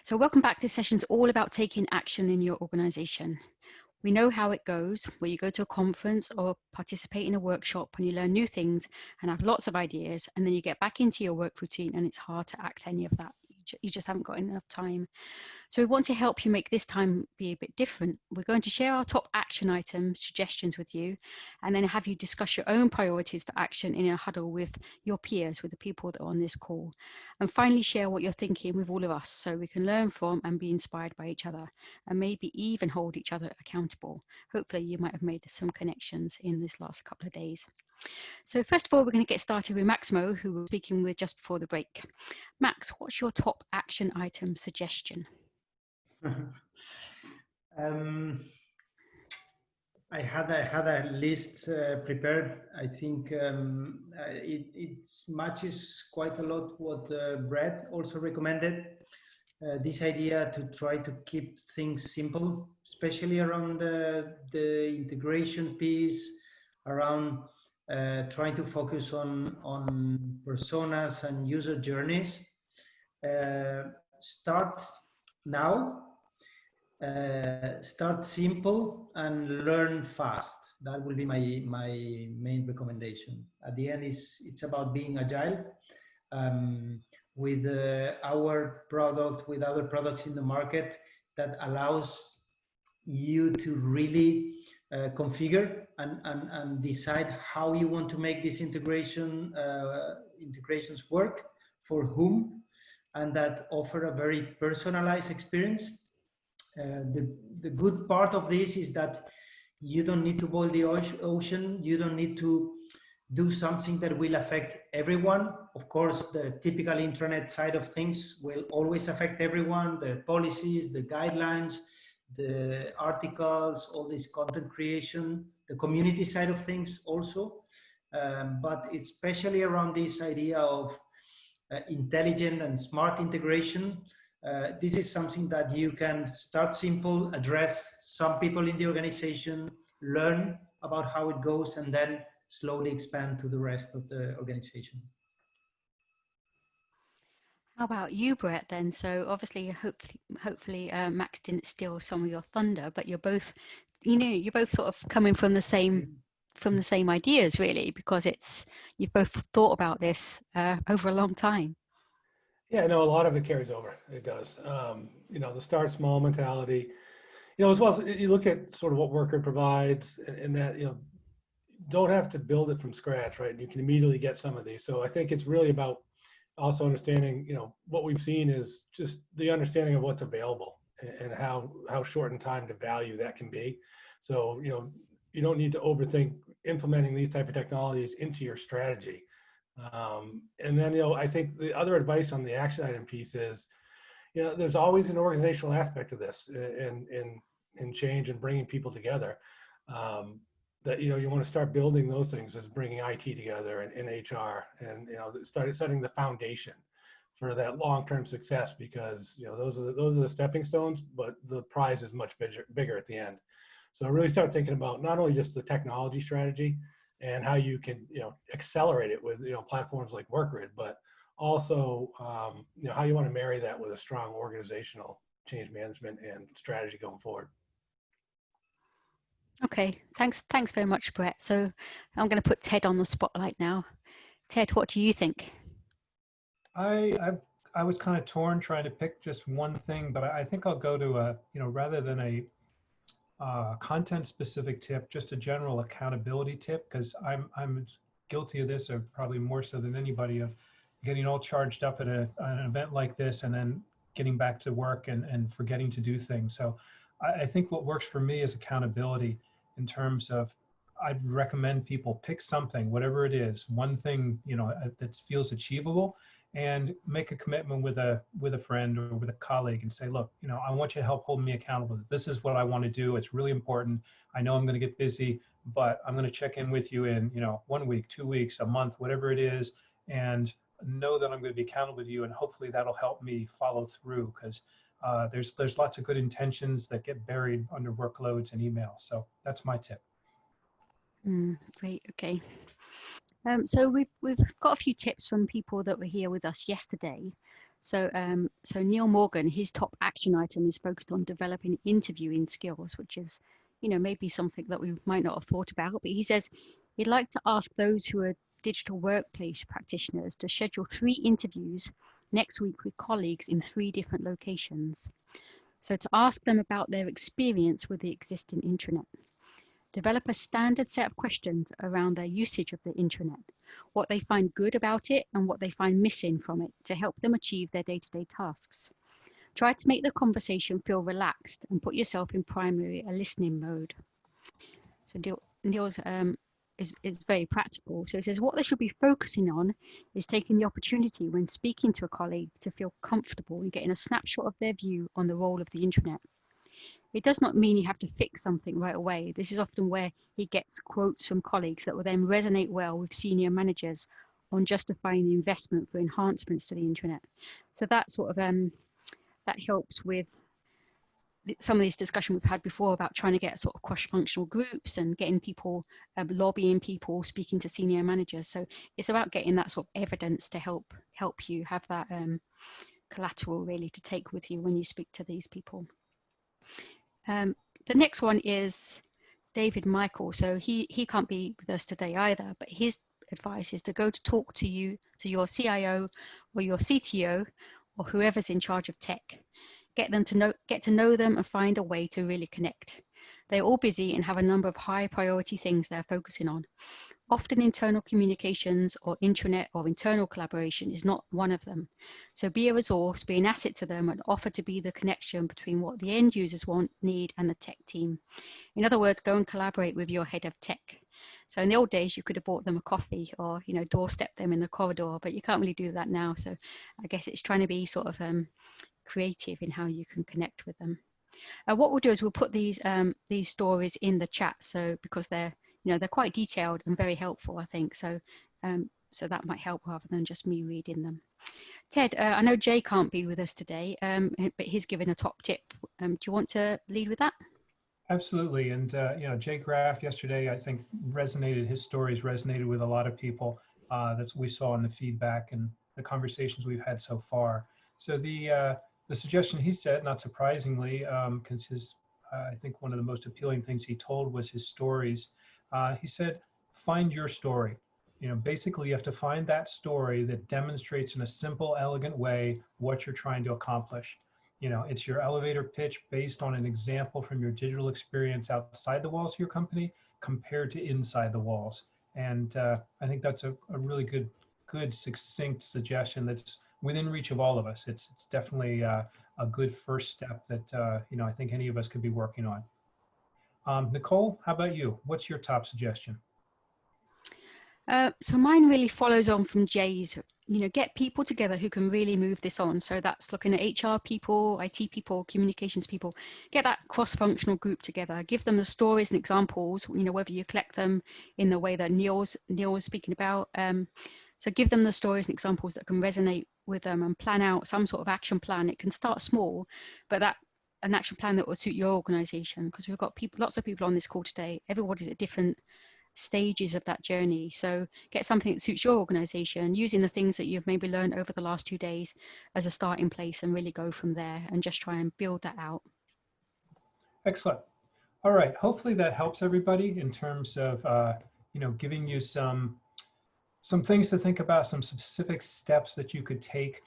So welcome back. This session's all about taking action in your organization. We know how it goes, where you go to a conference or participate in a workshop and you learn new things and have lots of ideas, and then you get back into your work routine and it's hard to act any of that. You just haven't got enough time. So we want to help you make this time be a bit different. We're going to share our top action items, suggestions with you, and then have you discuss your own priorities for action in a huddle with your peers, with the people that are on this call. And finally, share what you're thinking with all of us so we can learn from and be inspired by each other, and maybe even hold each other accountable. Hopefully you might have made some connections in this last couple of days. So first of all, we're going to get started with Maximo, who we were speaking with just before the break. Max, what's your top action item suggestion? I had a list prepared. I think it matches quite a lot what Brett also recommended. This idea to try to keep things simple, especially around the integration piece, around trying to focus on personas and user journeys. Start now. Start simple and learn fast. That will be my main recommendation. At the end, it's about being agile with our product, with other products in the market that allows you to really configure and decide how you want to make this integrations work for whom, and that offer a very personalized experience. The good part of this is that you don't need to boil the ocean. You don't need to do something that will affect everyone. Of course, the typical intranet side of things will always affect everyone. The policies, the guidelines, the articles, all this content creation, the community side of things also. But especially around this idea of intelligent and smart integration. This is something that you can start simple, address some people in the organization, learn about how it goes, and then slowly expand to the rest of the organization. How about you, Brett, then? So obviously, hopefully Max didn't steal some of your thunder, but you're both sort of coming from the same ideas, really, because you've both thought about this over a long time. Yeah, no, a lot of it carries over. It does. The start small mentality. As well as you look at sort of what Worker provides, and that don't have to build it from scratch, right? You can immediately get some of these. So I think it's really about also understanding, what we've seen is just the understanding of what's available and how short in time to value that can be. So you don't need to overthink implementing these type of technologies into your strategy. And then, I think the other advice on the action item piece is, there's always an organizational aspect of this in change and bringing people together. That you want to start building those things as bringing IT together and HR, and start setting the foundation for that long-term success, because those are the stepping stones, but the prize is much bigger at the end. So really start thinking about not only just the technology strategy and how you can accelerate it with platforms like WorkGrid, but also how you want to marry that with a strong organizational change management and strategy going forward. Okay, thanks very much, Brett. So I'm going to put Ted on the spotlight now. Ted, what do you think? I was kind of torn trying to pick just one thing, but I think I'll go to rather than a content specific tip, just a general accountability tip, because I'm guilty of this, or probably more so than anybody, of getting all charged up at an event like this and then getting back to work and forgetting to do things. So I think what works for me is accountability, in terms of, I'd recommend people pick something, whatever it is, one thing that feels achievable, and make a commitment with a friend or with a colleague and say, look, I want you to help hold me accountable. This is what I want to do. It's really important. I know I'm going to get busy, but I'm going to check in with you in 1 week, 2 weeks, a month, whatever it is, and know that I'm going to be accountable to you, and hopefully that'll help me follow through, because there's lots of good intentions that get buried under workloads and email. So that's my tip. Great. Okay. So we've got a few tips from people that were here with us yesterday. So Neil Morgan, his top action item is focused on developing interviewing skills, which is, maybe something that we might not have thought about. But he says he'd like to ask those who are digital workplace practitioners to schedule 3 interviews next week with colleagues in 3 different locations. So to ask them about their experience with the existing intranet. Develop a standard set of questions around their usage of the intranet, what they find good about it and what they find missing from it to help them achieve their day-to-day tasks. Try to make the conversation feel relaxed and put yourself in primary listening mode. So Neil's is very practical. So he says what they should be focusing on is taking the opportunity when speaking to a colleague to feel comfortable in getting a snapshot of their view on the role of the intranet. It does not mean you have to fix something right away. This is often where he gets quotes from colleagues that will then resonate well with senior managers on justifying the investment for enhancements to the intranet. So that sort of that helps with some of these discussion we've had before about trying to get sort of cross-functional groups and getting people, lobbying people, speaking to senior managers. So it's about getting that sort of evidence to help you have that collateral really to take with you when you speak to these people. The next one is David Michael. So he can't be with us today either, but his advice is to go to talk to your CIO or your CTO or whoever's in charge of tech. Get to know them and find a way to really connect. They're all busy and have a number of high priority things they're focusing on. Often internal communications or intranet or internal collaboration is not one of them. So be a resource, be an asset to them and offer to be the connection between what the end users want, need and the tech team. In other words, go and collaborate with your head of tech. So in the old days, you could have bought them a coffee or, doorstep them in the corridor, but you can't really do that now. So I guess it's trying to be sort of creative in how you can connect with them. What we'll do is we'll put these stories in the chat. So because they're quite detailed and very helpful, I think. So so that might help rather than just me reading them. Ted, I know Jay can't be with us today, but he's given a top tip. Do you want to lead with that? Absolutely. And, Jay Graff yesterday, I think his stories resonated with a lot of people. That's what we saw in the feedback and the conversations we've had so far. So the suggestion he said, not surprisingly, because I think one of the most appealing things he told was his stories. He said, find your story. Basically you have to find that story that demonstrates in a simple, elegant way what you're trying to accomplish. It's your elevator pitch based on an example from your digital experience outside the walls of your company compared to inside the walls. And I think that's a really good, succinct suggestion that's within reach of all of us. It's definitely a good first step that I think any of us could be working on. Nicole, how about you? What's your top suggestion? So mine really follows on from Jay's. Get people together who can really move this on. So that's looking at HR people, IT people, communications people. Get that cross-functional group together. Give them the stories and examples. Whether you collect them in the way that Neil was speaking about. So give them the stories and examples that can resonate with them and plan out some sort of action plan. It can start small, but an action plan that will suit your organization, because we've got lots of people on this call today. Everybody's at different stages of that journey. So get something that suits your organization, using the things that you've maybe learned over the last 2 days as a starting place, and really go from there and just try and build that out. Excellent. All right. Hopefully that helps everybody in terms of, giving you some things to think about, some specific steps that you could take